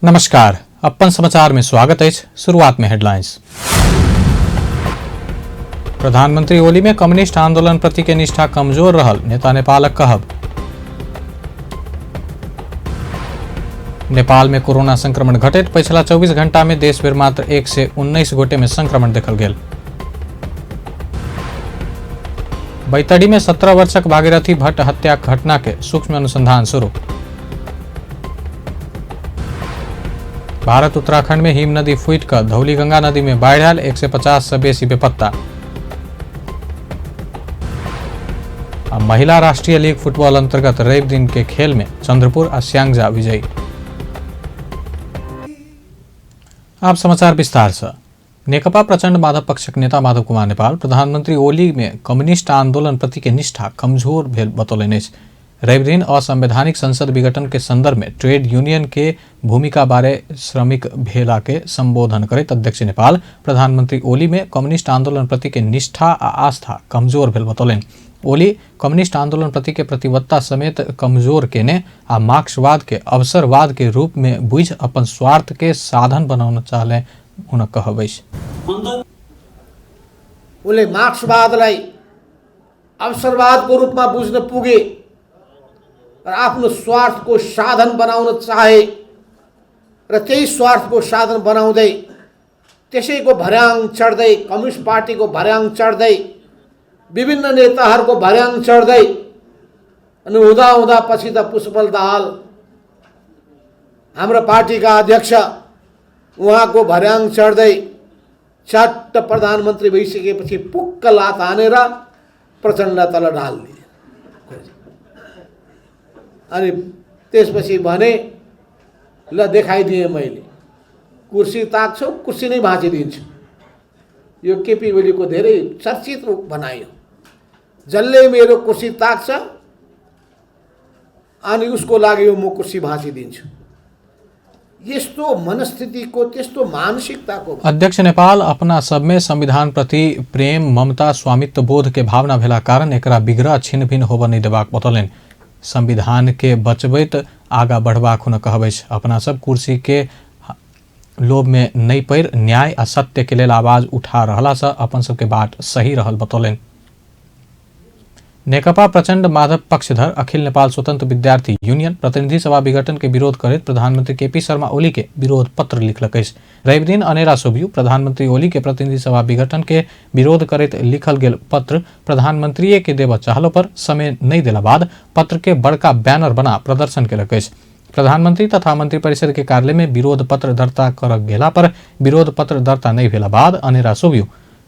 नमस्कार, अपन समाचार में स्वागत है। शुरुआत में हेडलाइंस। प्रधानमंत्री ओली में कम्युनिस्ट आंदोलन प्रति के निष्ठा कमजोर रहल, नेता नेपालक कहब। नेपाल में कोरोना संक्रमण घटैत पिछला 24 घंटा में देश भर मात्र 119 गोटे में संक्रमण देखल गेल। बैतडी में 17 वर्षक भागीरथी भट्ट हत्या घटना के सूक्ष्म अनुसंधान शुरू। भारत उत्तराखंड में हिम नदी फूट कर धौली गंगा नदी में बाढ़ आयल, 150 से बेसी बेपत्ता। महिला राष्ट्रीय लीग फुटबॉल अंतर्गत रवि दिन के खेल में चंद्रपुर और स्यांगजा विजयी। आप समाचार विस्तार से। नेकपा प्रचंड माधव पक्षक नेता माधव कुमार नेपाल प्रधानमंत्री ओली में कम्युनिस्ट आंदोलन प्रति के निष्ठा कमजोर भेल बतौलनि। रवि दिन असंवैधानिक संसद विघटन के संदर्भ में ट्रेड यूनियन के भूमिका बारे श्रमिक भेला के संबोधन करैत अध्यक्ष नेपाल प्रधानमंत्री ओली में कम्युनिस्ट आंदोलन प्रति के निष्ठा आ आस्था कमजोर भेल बतौलनि। ओली कम्युनिस्ट आंदोलन प्रति के प्रतिबद्धता समेत कमजोर केने आ मार्क्सवाद के अवसरवाद के रूप में बुझ अपन स्वार्थ के साधन बनाउन चाहले हुन कहबैस। उनले मार्क्सवादलाई अवसरवादको रूपमा बुझ्न पुगे र आफ्नो स्वार्थको साधन बनाउन चाहे र त्यही स्वार्थको साधन बनाउँदै त्यसैको भर्याङ चढ्दै कम्युनिस्ट पार्टीको भर्याङ चढ्दै विभिन्न नेताहरूको भर्याङ चढ्दै अनि हुँदा हुँदा पछि त पुष्पल दाहाल हाम्रो पार्टीका अध्यक्ष उहाँको भर्याङ चढ्दै चट्ट प्रधानमन्त्री भइसकेपछि पुक्क लात हानेर प्रचण्ड तल ढाल्दिए। अनि त्यसपछि भने ल देखाइदिएँ मैले कुर्सी ताक्छौ, कुर्सी नै भाँचिदिन्छु। यो केपी ओलीको धेरै चर्चित रूप बनायो। जसले मेरो कुर्सी ताक्छ अनि उसको लागि म कुर्सी भाँचिदिन्छु। यस्तो मनस्थितिको त्यस्तो मानसिकताको अध्यक्ष नेपाल अपना सब में संविधान प्रति प्रेम ममता स्वामित्व बोध के भावना भेला कारण एकरा बिगड़ छिन्न भिन्न होबऽ नहीं देबाक बतौलनि। संविधान के बचबैत आगा बढ़बाक हुन कहबैस। अपना सब कुर्सी के लोभ में नहीं पैर न्याय आ सत्य के लेल आवाज उठा रहला से अपन सबके बाट सही रहल बतौलनि। नेकपा प्रचंड माधव पक्षधर अखिल नेपाल स्वतंत्र विद्यार्थी यूनियन प्रतिनिधि सभा विघटन के विरोध करैत प्रधानमंत्री केपी शर्मा ओली के विरोध पत्र लिखलक। रवि दिन अनेरा सोभियू प्रधानमंत्री ओली के प्रतिनिधि सभा विघटन के विरोध करैत लिखल गेल पत्र प्रधानमंत्री के देव चाहलो पर समय नहीं देला बाद पत्र के बड़का बैनर बना प्रदर्शन केलक। प्रधानमंत्री तथा मंत्रिपरिषद के कार्यालय में विरोध पत्र दर्ता कर गेला पर विरोध पत्र दर्ता नहीं भेला बाद अनेरा सोभियू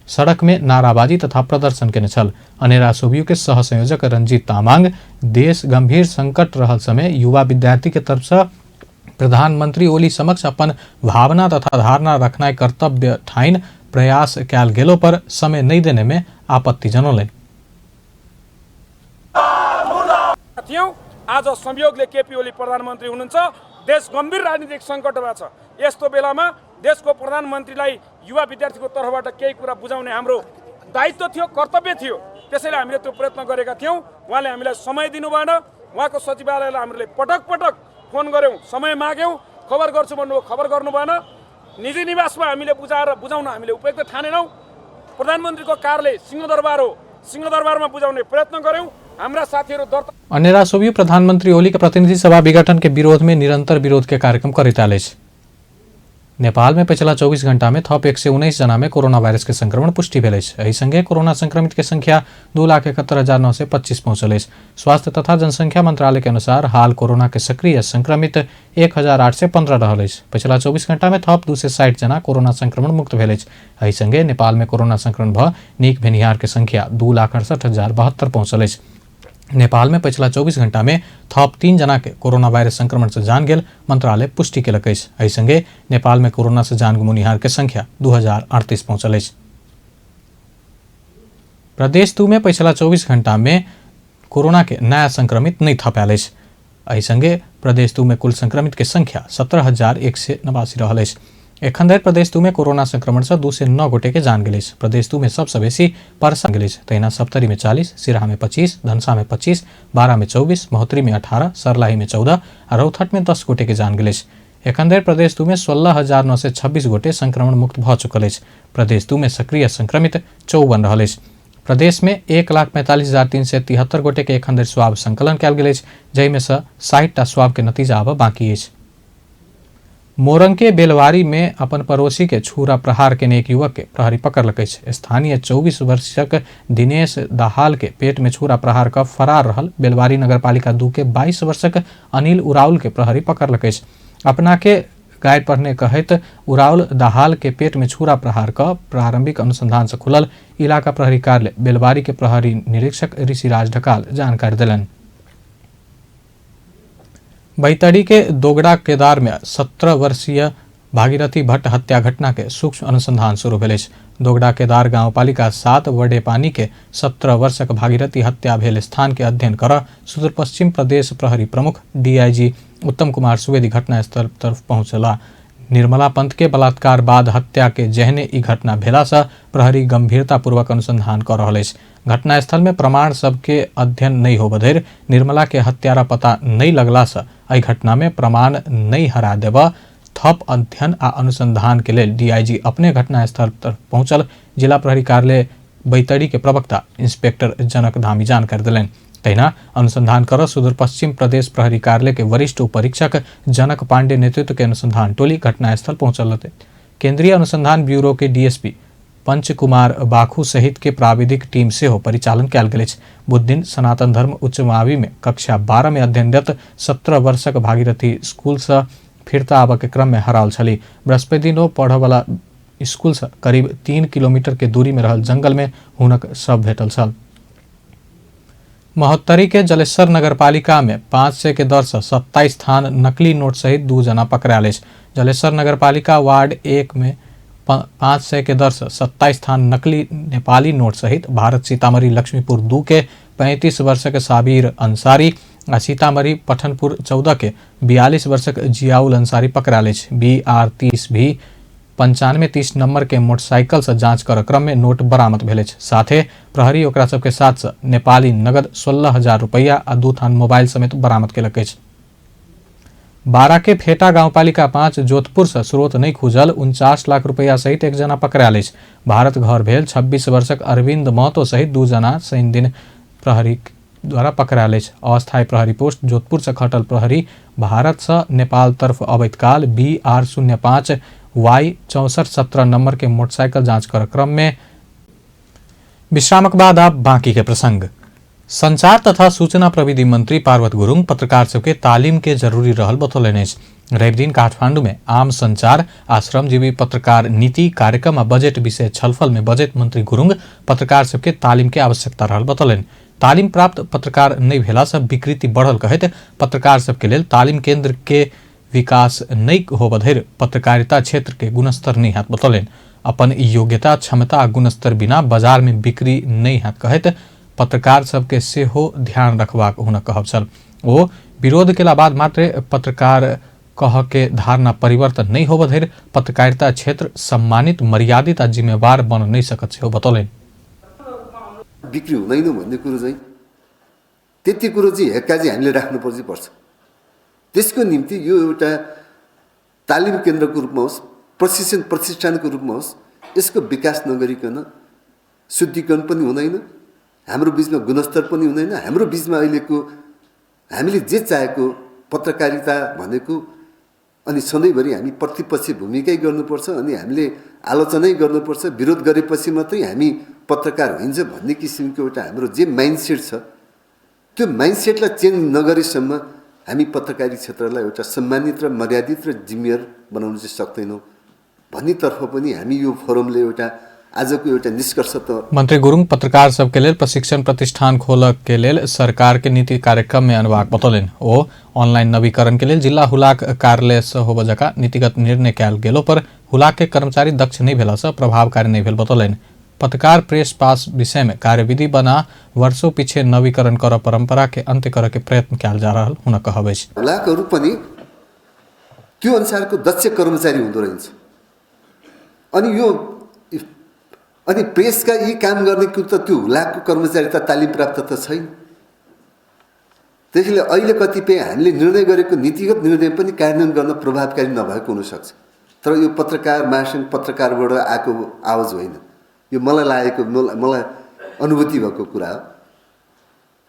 सड़क में नाराबाजी तथा प्रदर्शन केने छल। अनेरा सोभियू के सह संयोजक रंजीत तामाङ देश गंभीर संकट रहल समय युवा विद्यार्थी के तरफ से प्रधानमंत्री ओली समक्ष अपन भावना तथा धारणा रखनाय कर्तव्य ठाइन प्रयास कैल गेलो पर समय नहीं देने में आपत्ति जनौलनि। आज संयोगले केपी ओली प्रधानमन्त्री हुनुहुन्छ। देश गम्भीर राजनीतिक सङ्कटमा छ। यस्तो बेलामा देशको प्रधानमन्त्रीलाई युवा विद्यार्थीको तर्फबाट केही कुरा बुझाउने हाम्रो दायित्व थियो, कर्तव्य थियो। त्यसैले हामीले त्यो प्रयत्न गरेका थियौँ। उहाँले हामीलाई समय दिनु भएन। उहाँको सचिवालयलाई हामीले पटक पटक फोन गऱ्यौँ, समय माग्यौँ, खबर गर्छु भन्नुभयो, खबर गर्नु भएन। निजी निवासमा हामीले बुझाउन हामीले उपयुक्त ठानेनौँ। प्रधानमन्त्रीको कार्यालय सिंहदरबार हो, सिंहदरबारमा बुझाउने प्रयत्न गऱ्यौँ। हाम्रा साथीहरू दर्ता अनेरा सोभियू प्रधानमंत्री ओली के प्रतिनिधि सभा विघटन के विरोध में निरंतर विरोध के कार्यक्रम करैत आयल। नेपाल में पिछला 24 घंटा में थप 119 जना में कोरोना वायरस के संक्रमण पुष्टि भेल। एहि संगे कोरोना संक्रमित के संख्या 2,71,925 पहुंचल। स्वास्थ्य तथा जनसंख्या मंत्रालय के अनुसार हाल कोरोना के सक्रिय संक्रमित 1,815 रहल। पिछला 24 घंटा में थप 260 जना कोरोना संक्रमण मुक्त भेल। एहि संगे नेपाल में कोरोना संक्रमण भ नीक भेनिहार के संख्या 2,68,072 पहुंचल। नेपाल में पिछला 24 घंटा में थप 3 जना के कोरोना वायरस संक्रमण से जान गेल मंत्रालय पुष्टि केलक। एहि संगे नेपाल में कोरोना से जान गुमुनिहार के संख्या 2038 पहुंचल। प्रदेश 2 में पिछला 24 घंटा में कोरोना के नया संक्रमित नहीं थपायल। एहि संगे प्रदेश 2 में कुल संक्रमित के संख्या 17,189 रहल। एखन धरि प्रदेश 2 में कोरोना संक्रमण से 209 गोटे के जान गेल। प्रदेश 2 में सबसे बेसी परसा गेल। तहिना सप्तरी में 40, सिराहा में 25, धनसा में 25, बारा में 24, महोत्तरी में 18, सर्लाही में 14 और रौथट में 10 गोटे के जान गेल। एखन प्रदेश 2 में 16,926 गोटे संक्रमण मुक्त भ चुकल अछि। प्रदेश 2 में सक्रिय संक्रमित 54 रहल अछि। प्रदेश में 1,45,373 गोटे के एखन स्वाब संकलन कयल गेल अछि, जाहिमे सँ 60टा स्वाब के नतीजा आब बाकी अछि। मोरंग के बेलवारी में अपन पड़ोसी के छुरा प्रहार केने एक युवक के प्रहरी पकड़लक अछि। स्थानीय 24 वर्षक दिनेश दाहाल के पेट में छुरा प्रहार क फरार रहल बेलवारी नगरपालिका 2 के 22 वर्षक अनिल उराउल के प्रहरी पकड़लक अछि। अपना के गाइड पढ़ने कहैत उराउल दाहाल के पेट में छुरा प्रहार क प्रारंभिक अनुसंधान से खुलल इलाका प्रहरी कार्यालय बेलवारी के प्रहरी निरीक्षक ऋषिराज ढकाल जानकारी दिलन। बैतडी के दोगड़ा केदार में 17 वर्षीय भागीरथी भट्ट हत्या घटना के सूक्ष्म अनुसंधान शुरू भेल अछि। दोगड़ा केदार गांवपालिका 7 वडेपानी के 17 वर्षक भागीरथी हत्या भेल स्थान के अध्ययन कर सुदूर पश्चिम प्रदेश प्रहरी प्रमुख डीआईजी उत्तम कुमार सुवेदी घटनास्थल तरफ पहुंचला। निर्मला पंत के बलात्कार बाद हत्या के जहने ई घटना भेला से प्रहरी गंभीरतापूर्वक अनुसंधान कर रहल अछि। घटनास्थल में प्रमाण सबके अध्ययन नहीं होब धरि निर्मला के हत्यारा पता नहीं लगला से एहि घटना में प्रमाण नहीं हरा देब थप अध्ययन आ अनुसंधान के लेल डीआईजी अपने घटनास्थल पर पहुंचल जिला प्रहरी कार्यालय बैतडी के प्रवक्ता इंस्पेक्टर जनक धामी जानकारी दिलनि। तहिना अनुसंधान कर सुदूर पश्चिम प्रदेश प्रहरी कार्यालय के वरिष्ठ उपरीक्षक जनक पांडे नेतृत्व के अनुसंधान टोली घटनास्थल पहुंचल। केंद्रीय अनुसंधान ब्यूरो के डीएसपी पंच कुमार बाखू सहित के प्राविधिक टीम से हो परिचालन कयल गेल अछि। बुध दिन सनातन धर्म उच्च मावी में कक्षा 12 में अध्ययनरत 17 वर्षक भागीरथी स्कूल से फिरता आबऽ के क्रम में हराल छली। बृहस्पति दिन ओ पढ़ऽ वाला स्कूल से करीब 3 किलोमीटर के दूरी में रहल जंगल में हुनक शव भेटल छल। महोत्तरी के जलेश्वर नगरपालिका में 500 के दर से 27 थान नकली नोट सहित 2 जना पकड़ायल अछि। जलेश्वर नगरपालिका वार्ड 1 में 500 के दर से 27 थान नकली नेपाली नोट सहित भारत सीतामढ़ी लक्ष्मीपुर 2 के 35 वर्षक साबिर अंसारी आ सीतामढ़ी पठनपुर 14 के 42 वर्षक जियाउल अंसारी पकड़ायल अछि। BR30 भी 9530 नंबर के मोटरसाइकिल से जांच कर क्रम में नोट बरामद भेल अछि। साथे प्रहरी ओकरा सबके साथ से नेपाली नगद 16,000 रुपया आ 2 थान मोबाइल समेत बरामद केलक अछि। बारा के फेटा गांवपालिका 5 जोधपुर से स्रोत नहीं खुजल 49 लाख रुपया सहित एक जना पकड़ायल अछि। भारत घर भेल 26 वर्षक अरविंद महतो सहित 2 जना शनि दिन प्रहरी द्वारा पकड़ायल अछि। अस्थायी प्रहरी पोस्ट जोधपुर से खटल प्रहरी भारत से नेपाल तरफ अबैत काल BR05 Y 6417 नंबर के मोटरसाइकिल जांच कर क्रम में विश्रामक बाद आप बाकी के प्रसंग। संचार तथा सूचना प्रविधि मंत्री पार्वत गुरुङ पत्रकार सबके तालीम के जरूरी रहल बतौलनि अछि। रवि दिन काठमांडू में आम संचार आ श्रमजीवी पत्रकार नीति कार्यक्रम आ बजट विषय छलफल में बजट मंत्री गुरुङ पत्रकार सबके तालीम के आवश्यकता रहल बतौलनि। तालीम प्राप्त पत्रकार नहीं भेला से विकृति बढ़ल कहैत पत्रकार सबके लेल तालीम केंद्र के विकास नहीं होब धरि पत्रकारिता क्षेत्र के गुणस्तर नहीं हाथ बतौलनि। अपन योग्यता क्षमता आ गुणस्तर बिना बाजार में बिक्री नहीं हाथ कहैत पत्रकार सबके सेहो ध्यान रखबाक हुनक कहब छल। ओ विरोध केला बाद मात्र पत्रकार कह के धारणा परिवर्तन नहीं होब धरि पत्रकारिता क्षेत्र सम्मानित मर्यादित आ जिम्मेवार बन नहीं सकत सेहो बतौलनि। बिक्री हुँदैन भन्ने कुरो चाहिँ त्यति कुरो चाहिँ हेक्का चाहिँ हामीले राख्नुपर्छ पर्छ। त्यसको निम्ति यो एउटा तालिम केन्द्रको रूपमा होस् प्रशिक्षण प्रतिष्ठानको रूपमा होस् यसको विकास नगरिकन शुद्धिकरण पनि हुँदैन, हाम्रो बीचमा गुणस्तर पनि हुँदैन। हाम्रो बीचमा अहिलेको हामीले जे चाहेको पत्रकारिता भनेको अनि सधैँभरि हामी प्रतिपक्षी भूमिकै गर्नुपर्छ अनि हामीले आलोचनै गर्नुपर्छ, विरोध गरेपछि मात्रै हामी पत्रकार होइन्छ भन्ने किसिमको एउटा हाम्रो जे माइन्डसेट छ त्यो माइन्डसेटलाई चेन्ज नगरेसम्म हामी पत्रकारी क्षेत्रलाई एउटा सम्मानित र मर्यादित र जिम्मेवार बनाउन चाहिँ सक्दैनौँ भन्नेतर्फ पनि हामी यो फोरमले एउटा आजको एउटा निष्कर्ष त। मंत्री गुरुङ पत्रकार सबके लेल प्रशिक्षण प्रतिष्ठान खोल के लेल सरकार के नीति कार्यक्रम में अनुवाक बतौलनि। ओ ऑनलाइन नवीकरण के लेल जिला हुलाक कार्यालय से होब जका नीतिगत निर्णय कयल गेलो पर हुलाक के कर्मचारी दक्ष नहीं भेला से प्रभावकारी नहीं भेल बतौलनि। पत्रकार प्रेस पास विषय में कार्यविधि बना वर्षों पीछे नवीकरण कर परंपरा के अंत्य करे के प्रयत्न कयल जा रहल हुन कहब अछि। हुलाकहरू पनि त्यो अनुसारको दक्ष कर्मचारी हुँदो रहेछ अनि प्रेसका यी काम गर्ने त त्यो हुलाकको कर्मचारी त तालिम प्राप्त त छैन। त्यसैले अहिले कतिपय हामीले निर्णय गरेको नीतिगत निर्णय पनि कार्यान्वयन गर्न प्रभावकारी नभएको हुनसक्छ। तर यो पत्रकार महासङ्घ पत्रकारबाट आएको आवाज होइन, यो मलाई लागेको मलाई अनुभूति भएको कुरा हो।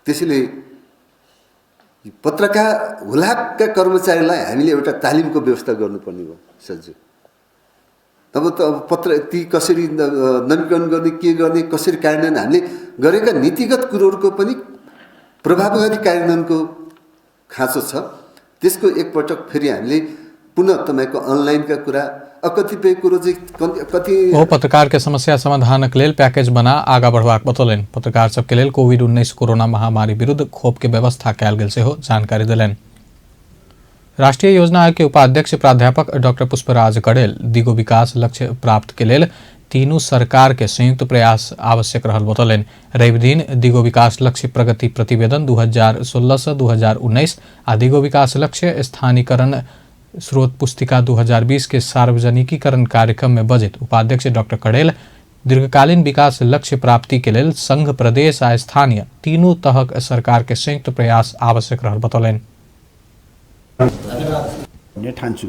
त्यसैले पत्रकार हुलाकका कर्मचारीलाई हामीले एउटा तालिमको व्यवस्था गर्नुपर्ने भयो सज्जु। तब त ती कसरी नवीकरण गर्ने, के गर्ने, कसरी कार्यान्वयन, हामीले गरेका नीतिगत कुरोहरूको पनि प्रभावकारी कार्यान्वयनको खाँचो छ। त्यसको एकपटक फेरि हामीले पुनः तपाईँको अनलाइनका कुरा कतिपय कुरो चाहिँ कति ओ पत्रकार के समस्या समाधान के लेल पैकेज बना आगा बढ़वाक बतौलन। पत्रकार सबके लेल कोविड-19 कोरोना महामारी विरुद्ध खोप के व्यवस्था कयल गेल सेहो जानकारी देलनि। राष्ट्रीय योजना आयोग के उपाध्यक्ष प्राध्यापक डॉक्टर पुष्पराज कड़ेल दिगो विकास लक्ष्य प्राप्त के लेल तीनू सरकार के संयुक्त प्रयास आवश्यक रहल बतौलन। रवि दिन दिगो विकास लक्ष्य प्रगति प्रतिवेदन 2016 से 2019 आ दिगो विकास लक्ष्य स्थानीयकरण स्रोत पुस्तिका 2020 के सार्वजनिकीकरण कार्यक्रम में बजट उपाध्यक्ष डॉक्टर कड़ेल दीर्घकालीन विकास लक्ष्य प्राप्ति के लेल संघ, प्रदेश आ स्थानीय तीनू तहक सरकार के संयुक्त प्रयास आवश्यक रहल बतौलन। ठान्छु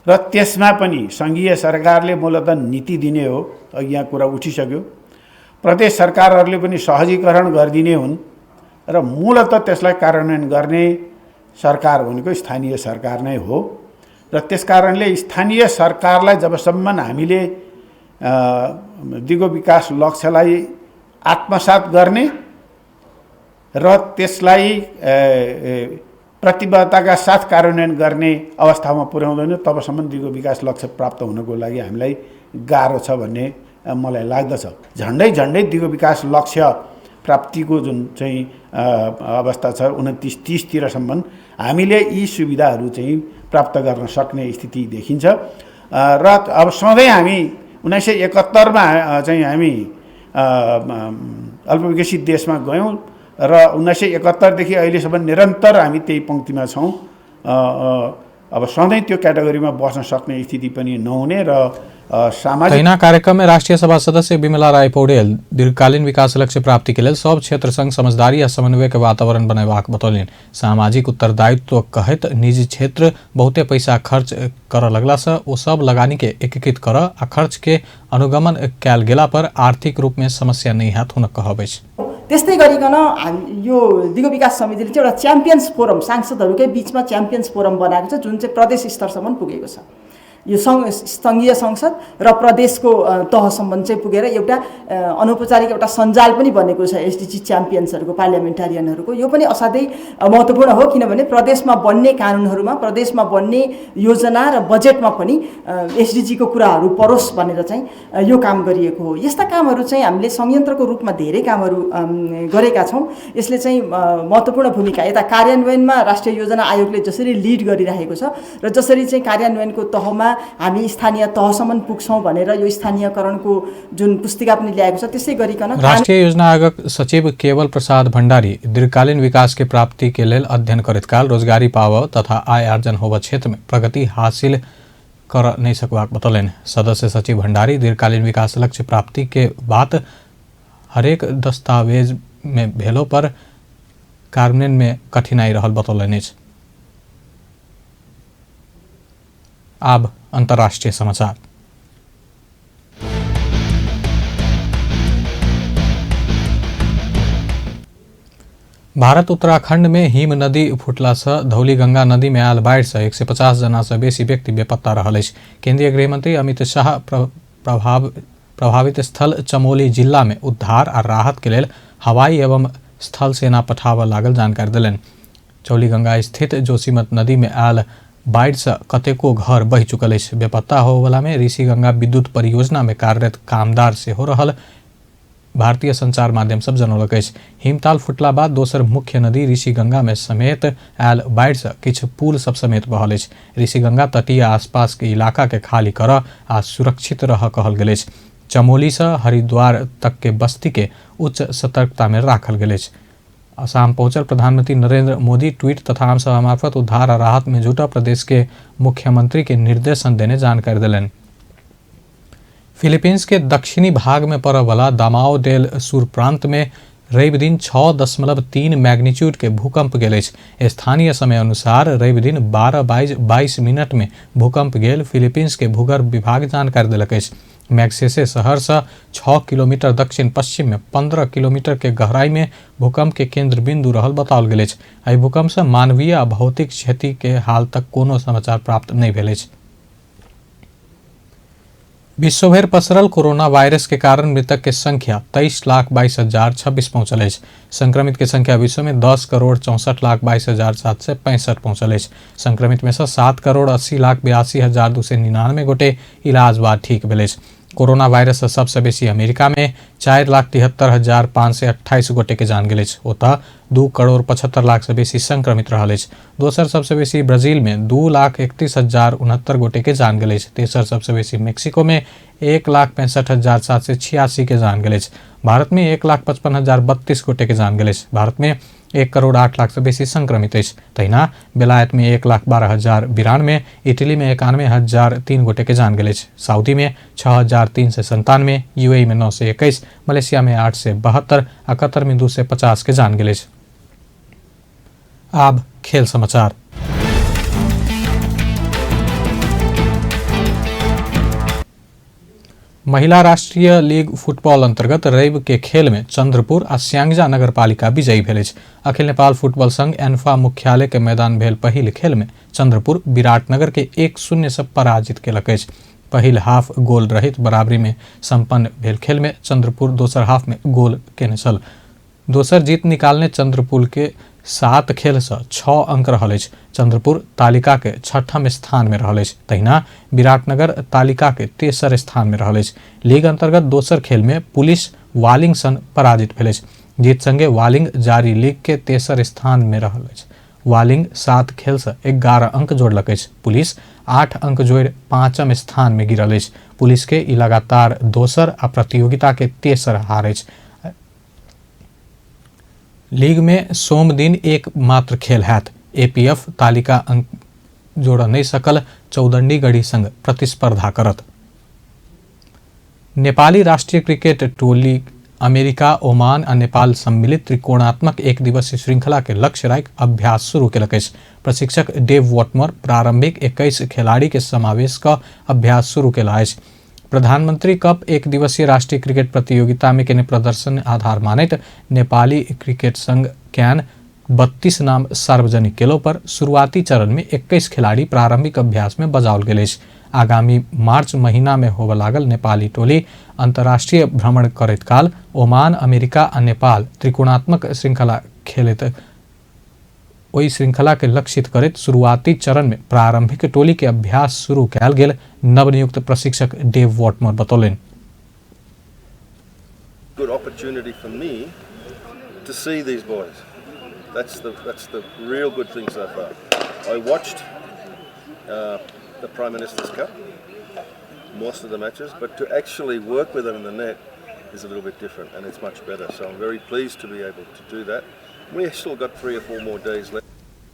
र त्यसमा पनि संघीय सरकारले मूलतः नीति दिने हो, अघि यहाँ कुरा उठिसक्यो। प्रदेश सरकारहरूले पनि सहजीकरण गरिदिने हुन् र मूलतः त्यसलाई कार्यान्वयन गर्ने सरकार भनेको स्थानीय सरकार नै हो। र त्यसकारणले स्थानीय सरकारलाई जबसम्म हामीले दिगो विकास लक्ष्यलाई आत्मसात गर्ने र त्यसलाई प्रतिबद्धताका साथ कार्यान्वयन गर्ने अवस्थामा पुर्याउँदैन तबसम्म दिगो विकास लक्ष्य प्राप्त हुनको लागि हामीलाई गाह्रो छ भन्ने मलाई लाग्दछ। झन्डै दिगो विकास लक्ष्य प्राप्तिको जुन चाहिँ अवस्था छ 29-30 तिरसम्म हामीले यी सुविधाहरू चाहिँ प्राप्त गर्न सक्ने स्थिति देखिन्छ। र अब सधैँ हामी 1971 मा चाहिँ हामी अल्पविकसित देशमा गयौँ र 1971 देखि अहिलेसम्म निरन्तर हामी त्यही पङ्क्तिमा छौँ। अब सधैँ त्यो क्याटेगोरीमा बस्न सक्ने स्थिति पनि नहुने र सामाजिक तैना कार्यक्रम में राष्ट्रीय सभा सदस्य बिमला राय पौडेल दीर्घकालीन विकास लक्ष्य प्राप्ति के लिए सब क्षेत्र संग समझदारी या समन्वय के वातावरण बनैबाक बतौलन। सामाजिक उत्तरदायित्व कहत निजी क्षेत्र बहुते पैसा खर्च कर लगला से ओ सब लगानी के एकीकृत कर आ खर्च के अनुगमन कयल गेला पर आर्थिक रूप में समस्या नहीं हाथ हुन कहबै। त्यस्तै गरिकन यो दिगो विकास समितिले चाहिँ एउटा च्याम्पियन्स फोरम सांसदहरूकै बीचमा च्याम्पियन्स फोरम बनाएको छ जुन चाहिँ प्रदेश स्तरसम्म पुगेको छ। यो संघीय संसद र प्रदेशको तहसम्म चाहिँ पुगेर एउटा अनौपचारिक एउटा सञ्जाल पनि बनेको छ एसडिजी च्याम्पियन्सहरूको, पार्लियामेन्टारियनहरूको। यो पनि असाध्यै महत्त्वपूर्ण हो किनभने प्रदेशमा बन्ने कानुनहरूमा, प्रदेशमा बन्ने योजना र बजेटमा पनि एसडिजीको कुराहरू परोस् भनेर चाहिँ यो काम गरिएको हो। यस्ता कामहरू चाहिँ हामीले संयन्त्रको रूपमा धेरै कामहरू गरेका छौँ। यसले चाहिँ महत्त्वपूर्ण भूमिका यता कार्यान्वयनमा राष्ट्रिय योजना आयोगले जसरी लिड गरिरहेको छ र जसरी चाहिँ कार्यान्वयनको तहमा हामी स्थानीय तहसम्म पुग्छौँ भनेर यो स्थानीयकरणको जुन पुस्तिका पनि ल्याएको छ त्यसै गरिकन राष्ट्रीय योजना आयोग सचिव केवल प्रसाद भण्डारी दीर्घकालीन विकास के प्राप्ति के लेल अध्ययन करत काल रोजगारी पाव तथा आय आर्जन होव क्षेत्र में प्रगति हासिल कर नहीं सकबाक बतौलन। सदस्य सचिव भण्डारी दीर्घकालीन विकास लक्ष्य प्राप्ति के बात हरेक दस्तावेज में भेलो पर कार्यान्वयन में कठिनाई रहल बतौलन। अब अंतर्राष्ट्रीय समाचार। भारत उत्तराखंड में हिम नदी फुटला से धौलीगंगा नदी में आयल बाढ़ से 150 जना से बेसी व्यक्ति बेपत्ता रहल अछि। केंद्रीय गृहमंत्री अमित शाह प्रभावित स्थल चमोली जिला में उद्धार और राहत के लेल हवाई एवं स्थल सेना पठाबऽ लागल जानकारी देलनि। धौलीगंगा स्थित जोशीमठ नदी में आयल बाढ़ से कतेको घर बहि चुकल अछि। बेपत्ता होबवला में ऋषिगंगा विद्युत परियोजना में कार्यरत कामदार से हो रहल भारतीय संचार माध्यम सब जनौलक अछि। हिमताल फुटला बाद दोसर मुख्य नदी ऋषिगंगा में समेत आयल बाढ़ से किछु पुल सब समेत बहल अछि। ऋषिगंगा तटीय आसपास के इलाका के खाली कर आ सुरक्षित रह कहल गेल अछि। चमोली से हरिद्वार तक के बस्ती के उच्च सतर्कता में राखल गेल अछि। असम पहुंचल प्रधानमंत्री नरेंद्र मोदी ट्वीट तथा आमसभा मार्फत उद्धार और राहत में जुटा प्रदेश के मुख्यमंत्री के निर्देशन देने जानकारी दिलनि। फिलीपींस के दक्षिणी भाग में पड़े वाला दामाओ डेल सुर प्रांत में रवि दिन 6.3 मैग्नीट्यूड के भूकंप गेल अछि। स्थानीय समय अनुसार रवि दिन 12:22 में भूकंप गेल फिलीपींस के भूगर्भ विभाग जानकारी देलक अछि। मैग्सेसे शहर से 6 किलोमीटर दक्षिण पश्चिम में 15 किलोमीटर के गहराई में भूकंप के केंद्र बिंदु रहल बताओल गेल अछि। एहि भूकंप से मानवीय आ भौतिक क्षति के हाल तक कोनो समाचार प्राप्त नहीं भेल अछि। विश्वभर पसरल कोरोना वायरस के कारण मृतक के संख्या 23,22,026 पहुंचल अछि। संक्रमित के संख्या विश्व में 10,64,22,765 पहुंचल अछि। संक्रमित में से 7,80,82,299 गोटे इलाज बाद ठीक भेल अछि। कोरोना वायरस से सबसे बेसी अमेरिका में 4,73,528 गोटे के जान गेल अछि। ओतऽ 2,75,00,000 से बेसी संक्रमित रहल अछि। दोसर सबसे बेसी ब्राजील में 2,31,069 गोटे के जान गेल अछि। तेसर सबसे बेसी मेक्सिको में 1,65,786 के जान गेल अछि। भारत में 1,55,032 गोटे के जान गेल अछि। भारत में 1,08,00,000 से बेसी संक्रमित अछि। तहिना बेलायत में 1,12,092, इटली में 91,003 गोटे के जान गेल अछि। सऊदी में 6,397, यूएई में 921, मलेशिया में 872 आ कतर में 250 के जान गेल अछि। आब खेल समाचार। महिला राष्ट्रीय लीग फुटबॉल अंतर्गत रवि के खेल में चंद्रपुर आ स्यांगजा नगरपालिका विजयी भेल अछि। अखिल नेपाल फुटबॉल संघ एन्फा मुख्यालय के मैदान भेल पहिल खेल में चंद्रपुर विराटनगर के 1-0 से पराजित केलक अछि। पहिल हाफ गोल रहित बराबरी में संपन्न भेल खेल में चंद्रपुर दोसर हाफ में गोल केने छल। दोसर जीत निकालने चंद्रपुर के 7 खेल से 6 अंक रहल अछि। चंद्रपुर तालिका के 6ठम स्थान में रहल अछि। तहिना विराटनगर तालिका के 3 स्थान में रहल अछि। लीग अंतर्गत दोसर खेल में पुलिस वालिंग सन पराजित भेल अछि। जीत संगे वालिंग जारी लीग के 3 स्थान में रहल अछि। वालिंग 7 खेल से 11 अंक जोड़लक अछि। पुलिस 8 अंक जोड़ 5म स्थान में गिरल अछि। पुलिस के ई लगातार दोसर आ प्रतियोगिता के 3 हार अछि। लीग में सोम दिन एक मात्र खेल हैत। एपीएफ तालिका अंक जोड़ नहीं सकल, चौदंडीगढ़ी संग प्रतिस्पर्धा करत। नेपाली राष्ट्रीय क्रिकेट टोली अमेरिका, ओमान आ नेपाल सम्मिलित त्रिकोणात्मक एक दिवसीय श्रृंखला के लक्ष्य राखि अभ्यास शुरू केलक अछि। प्रशिक्षक डेव वॉटमर प्रारंभिक 21 खिलाड़ी के समावेश का अभ्यास शुरू केला अछि। प्रधानमंत्री कप एक दिवसीय राष्ट्रीय क्रिकेट प्रतियोगिता में केने प्रदर्शन आधार मानैत नेपाली क्रिकेट संघ कैन 32 नाम सार्वजनिक केलो पर शुरुआती चरण में 21 खिलाड़ी प्रारंभिक अभ्यास में बजाओल गेल अछि। आगामी मार्च महीना में होबय लागल नेपाली टोली अंतर्राष्ट्रीय भ्रमण करैत काल ओमान, अमेरिका आ नेपाल त्रिकोणात्मक श्रृंखला खेलैत ओई श्रृंखला के लक्षित करैत शुरुआती चरण में प्रारंभिक टोली के अभ्यास शुरू कैल गेल नवनियुक्त प्रशिक्षक Dave वॉटमर बतौलन। Good opportunity for me to see these boys. That's the real good thing so far. I watched the Prime Minister's Cup, most of the matches, but to actually work with them in the net is a little bit different and it's much better. So I'm very pleased to be able to do that. We still got 3 or 4 more days left.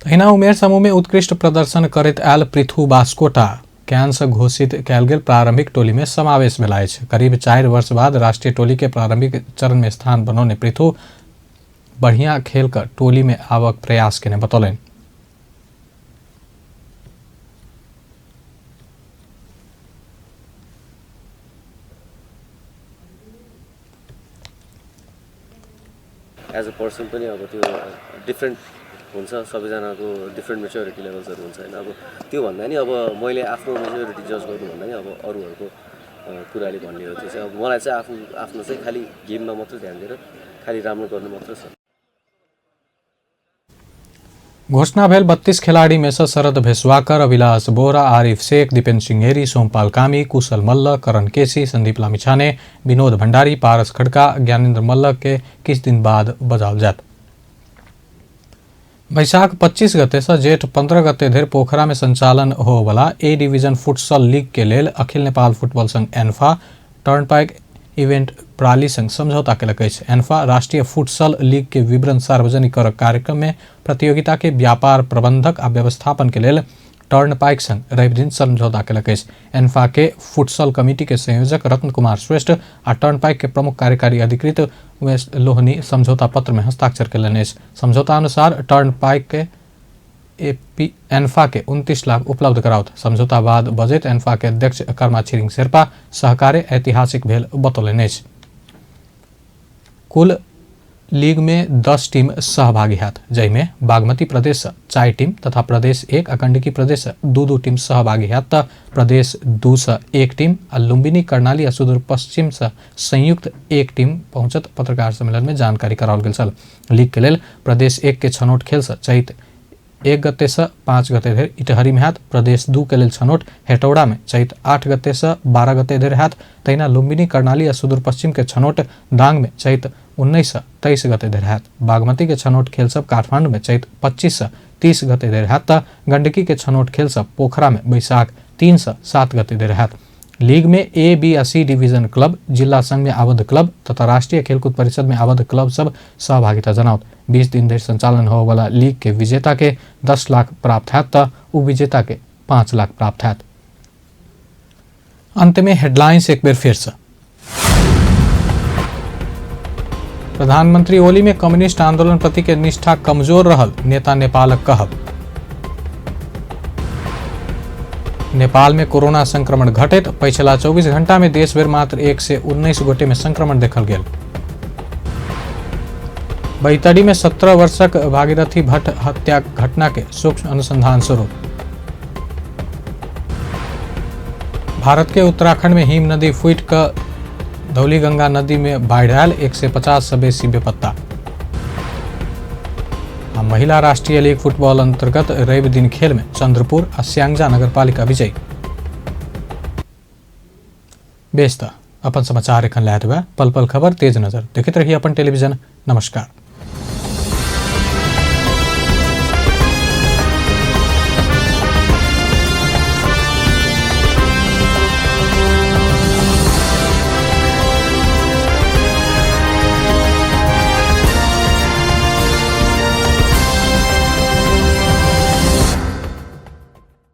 तहिना उमेर समूह में उत्कृष्ट प्रदर्शन करैत oil Prithu Baskota can say घोषित कैल गेल प्रारंभिक टोली में समावेश भेल अछि। करीब 4 वर्ष बाद राष्ट्रीय टोली के प्रारंभिक चरण में स्थान बनौने पृथु बढ़िया खेल कर टोली में आवक प्रयास केने बतौलन। एज अ पर्सन पनि अब त्यो डिफ्रेन्ट हुन्छ, सबैजनाको डिफ्रेन्ट मेच्योरिटी लेभल्सहरू हुन्छ होइन। अब त्यो भन्दा नि अब मैले आफ्नो मेच्योरिटी जज गर्नु भन्दा नि अब अरूहरूको कुराले भन्ने हो। त्यो चाहिँ अब मलाई चाहिँ आफ्नो चाहिँ खालि गेममा मात्रै ध्यान दिएर खालि राम्रो गर्नु मात्र छ। घोषणा भेल 32 खिलाड़ी में से शरद भेसवाकर, अभिलाष बोहरा, आरिफ शेख, दीपेन सिंहेरी, सोमपाल कामी, कुशल मल्ल, करण केसी, संदीप लामिछाने, विनोद भंडारी, पारस खड़का, ज्ञानेन्द्र मल्ल के किछ दिन बाद बजाओल जात। वैशाख 25 गते से जेठ 15 गते धरि पोखरा में संचालन हो वाला ए डिवीजन फुटसल लीग के लेल अखिल नेपाल फुटबॉल संघ एन्फा टर्नपैक इवेंट प्राली संग समझौता केलक अछि। एन्फा राष्ट्रीय फुटसल लीग के विवरण सार्वजनिक करक कार्यक्रम में प्रतियोगिता के व्यापार प्रबंधक आ व्यवस्थापन के लेल टर्नपाइक संग रवि दिन समझौता केलक अछि। एन्फा के फुटसल कमिटी के संयोजक रत्न कुमार श्रेष्ठ आ टर्नपाइक के प्रमुख कार्यकारी अधिकृत उमेश लोहनी समझौता पत्र में हस्ताक्षर केलनि अछि। समझौता अनुसार टर्नपाइक के एन्फा के 29 लाख उपलब्ध कराओत। समझौता बाद बजट एन्फा के अध्यक्ष कर्मा छिरिङ शेर्पा सहकार्य ऐतिहासिक भेल बतौलनि अछि। कुल लीग में 10 टीम सहभागी हैत, जैमें बागमती प्रदेश से 4 टीम तथा प्रदेश 1 आ गण्डकी प्रदेश से 2 टीम सहभागी हैत त प्रदेश 2 से 1 टीम आ लुम्बिनी कर्णाली आ सुदूर पश्चिम से संयुक्त 1 टीम पहुंचत पत्रकार सम्मेलन में जानकारी कराओल गेल छल। लीग के लेल प्रदेश 1 के छनौट खेल से चैत 1 गते से 5 गते धरि इटहरी में हैत। प्रदेश 2 के लेल छनौट हेटौड़ा में चैत 8 गते से 12 गते धरि हैत। तहिना लुम्बिनी कर्णाली आ सुदूर पश्चिम के छनौट दांग में चैत 19 से 23 गते धरि हैत। बागमती के छनौट खेल सब काठमांडू में चैत 25 से 30 गते धरि हैत त गण्डकी के छनौट खेल सब पोखरा में बैसाख 3 से 7 गते धरि हैत। लीग में ए, बी आ सी डिवीजन क्लब, जिला संघ में आबद्ध क्लब तथा राष्ट्रीय खेलकूद परिषद में आबद्ध क्लब सब सहभागिता जनाओत। 20 दिन धरि संचालन होने वाला लीग के विजेता के 10 लाख प्राप्त हैत त उपविजेता के 5 लाख प्राप्त हैत। अंत में हेडलाइंस एक बेर फिर से। प्रधानमंत्री ओली में कम्युनिस्ट आंदोलन प्रति के निष्ठा कमजोर रहल, नेता नेपालक कहब। नेपाल में कोरोना संक्रमण घटैत पिछला 24 घंटा में देश भर मात्र 119 गोटे में संक्रमण देखल गेल। बैतडी में 17 वर्षक भागीरथी भट्ट हत्या घटना के सूक्ष्म अनुसंधान शुरू। भारत के उत्तराखंड में हिम नदी फूट कर धौलीगंगा नदी में बाढ़ आयल, 150 से बेसी बेपत्ता। महिला राष्ट्रीय लीग फुटबॉल अंतर्गत रवि दिन खेल में चंद्रपुर और स्यांगजा नगरपालिका विजयी। बेस्ता अपन समाचार एखन लायत हुआ पल पल खबर तेज नजर देखते रहिए अपन टेलीविजन। नमस्कार।